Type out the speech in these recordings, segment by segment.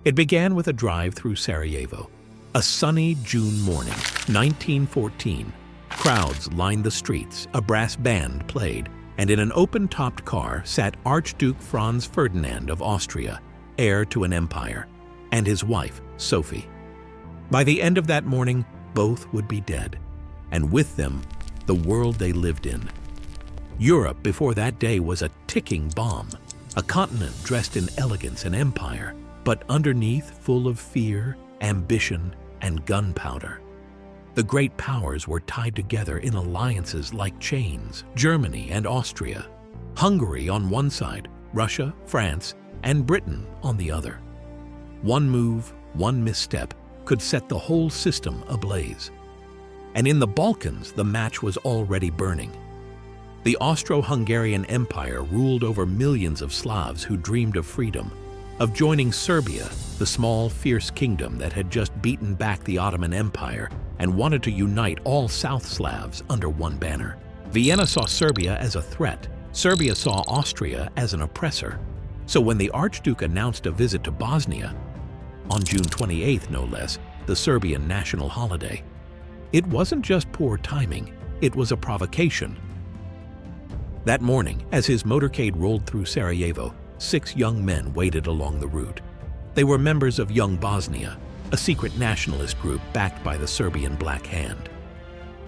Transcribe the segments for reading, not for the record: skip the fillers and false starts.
It began with a drive through Sarajevo. A sunny June morning, 1914. Crowds lined the streets, a brass band played, and in an open-topped car sat Archduke Franz Ferdinand of Austria, heir to an empire, and his wife, Sophie. By the end of that morning, both would be dead, and with them, the world they lived in. Europe before that day was a ticking bomb, a continent dressed in elegance and empire, but underneath full of fear, ambition, and gunpowder. The great powers were tied together in alliances like chains, Germany and Austria, Hungary on one side, Russia, France, and Britain on the other. One move, one misstep, could set the whole system ablaze. And in the Balkans, the match was already burning. The Austro-Hungarian Empire ruled over millions of Slavs who dreamed of freedom, of joining Serbia, the small, fierce kingdom that had just beaten back the Ottoman Empire and wanted to unite all South Slavs under one banner. Vienna saw Serbia as a threat. Serbia saw Austria as an oppressor. So when the Archduke announced a visit to Bosnia, on June 28th no less, the Serbian national holiday, it wasn't just poor timing, it was a provocation. That morning, as his motorcade rolled through Sarajevo, 6 young men waited along the route. They were members of Young Bosnia, a secret nationalist group backed by the Serbian Black Hand.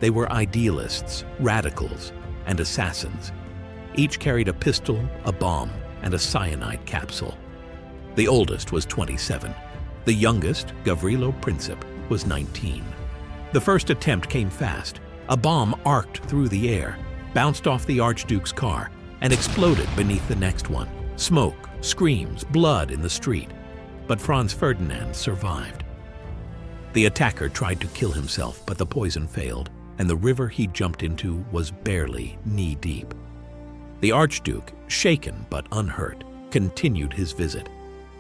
They were idealists, radicals, and assassins. Each carried a pistol, a bomb, and a cyanide capsule. The oldest was 27. The youngest, Gavrilo Princip, was 19. The first attempt came fast. A bomb arced through the air, bounced off the Archduke's car, and exploded beneath the next one. Smoke, screams, blood in the street. But Franz Ferdinand survived. The attacker tried to kill himself, but the poison failed, and the river he jumped into was barely knee-deep. The Archduke, shaken but unhurt, continued his visit.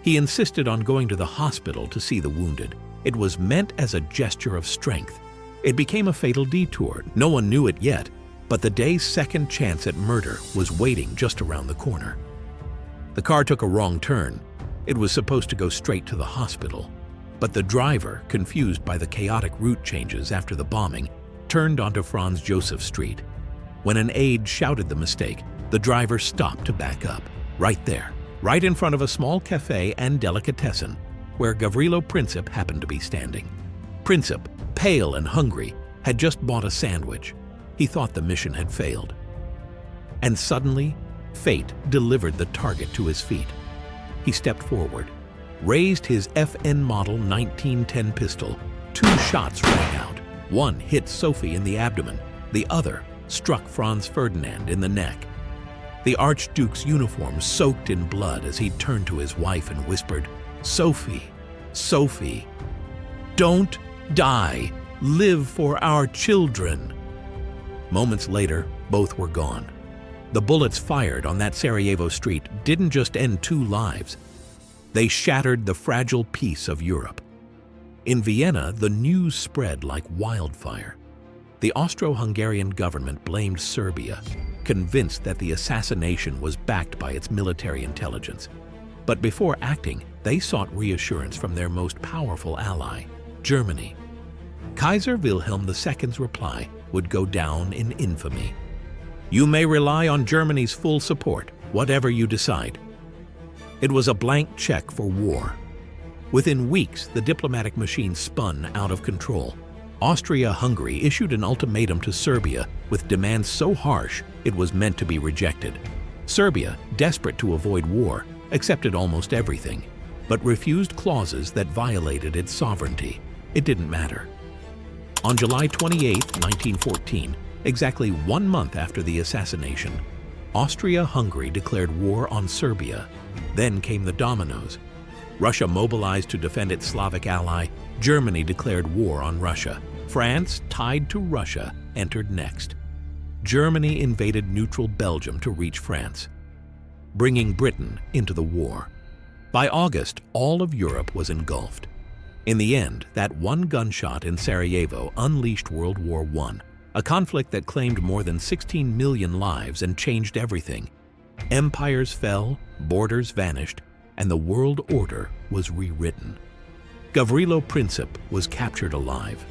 He insisted on going to the hospital to see the wounded. It was meant as a gesture of strength. It became a fatal detour. No one knew it yet, but the day's second chance at murder was waiting just around the corner. The car took a wrong turn. It was supposed to go straight to the hospital, but the driver, confused by the chaotic route changes after the bombing, turned onto Franz Joseph Street. When an aide shouted the mistake, the driver stopped to back up, right there, right in front of a small cafe and delicatessen, where Gavrilo Princip happened to be standing. Princip, pale and hungry, had just bought a sandwich. He thought the mission had failed. And suddenly, fate delivered the target to his feet. He stepped forward, raised his FN Model 1910 pistol. 2 shots rang out. One hit Sophie in the abdomen. The other struck Franz Ferdinand in the neck. The Archduke's uniform soaked in blood as he turned to his wife and whispered, "Sophie, Sophie, don't die. Live for our children." Moments later, both were gone. The bullets fired on that Sarajevo street didn't just end 2 lives. They shattered the fragile peace of Europe. In Vienna, the news spread like wildfire. The Austro-Hungarian government blamed Serbia, convinced that the assassination was backed by its military intelligence. But before acting, they sought reassurance from their most powerful ally, Germany. Kaiser Wilhelm II's reply would go down in infamy. "You may rely on Germany's full support, whatever you decide." It was a blank check for war. Within weeks, the diplomatic machine spun out of control. Austria-Hungary issued an ultimatum to Serbia with demands so harsh it was meant to be rejected. Serbia, desperate to avoid war, accepted almost everything, but refused clauses that violated its sovereignty. It didn't matter. On July 28, 1914, exactly 1 month after the assassination, Austria-Hungary declared war on Serbia. Then came the dominoes. Russia mobilized to defend its Slavic ally. Germany declared war on Russia. France, tied to Russia, entered next. Germany invaded neutral Belgium to reach France, bringing Britain into the war. By August, all of Europe was engulfed. In the end, that one gunshot in Sarajevo unleashed World War I, a conflict that claimed more than 16 million lives and changed everything. Empires fell, borders vanished, and the world order was rewritten. Gavrilo Princip was captured alive,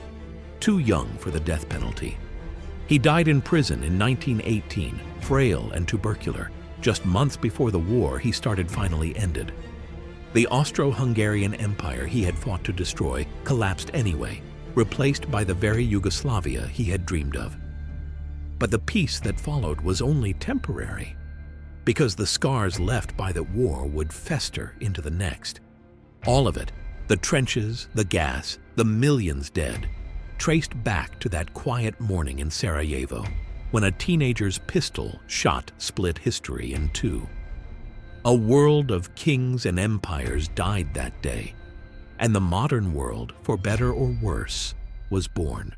too young for the death penalty. He died in prison in 1918, frail and tubercular. Just months before the war he started finally ended. The Austro-Hungarian Empire he had fought to destroy collapsed anyway, replaced by the very Yugoslavia he had dreamed of. But the peace that followed was only temporary, because the scars left by that war would fester into the next. All of it, the trenches, the gas, the millions dead, traced back to that quiet morning in Sarajevo, when a teenager's pistol shot split history in two. A world of kings and empires died that day, and the modern world, for better or worse, was born.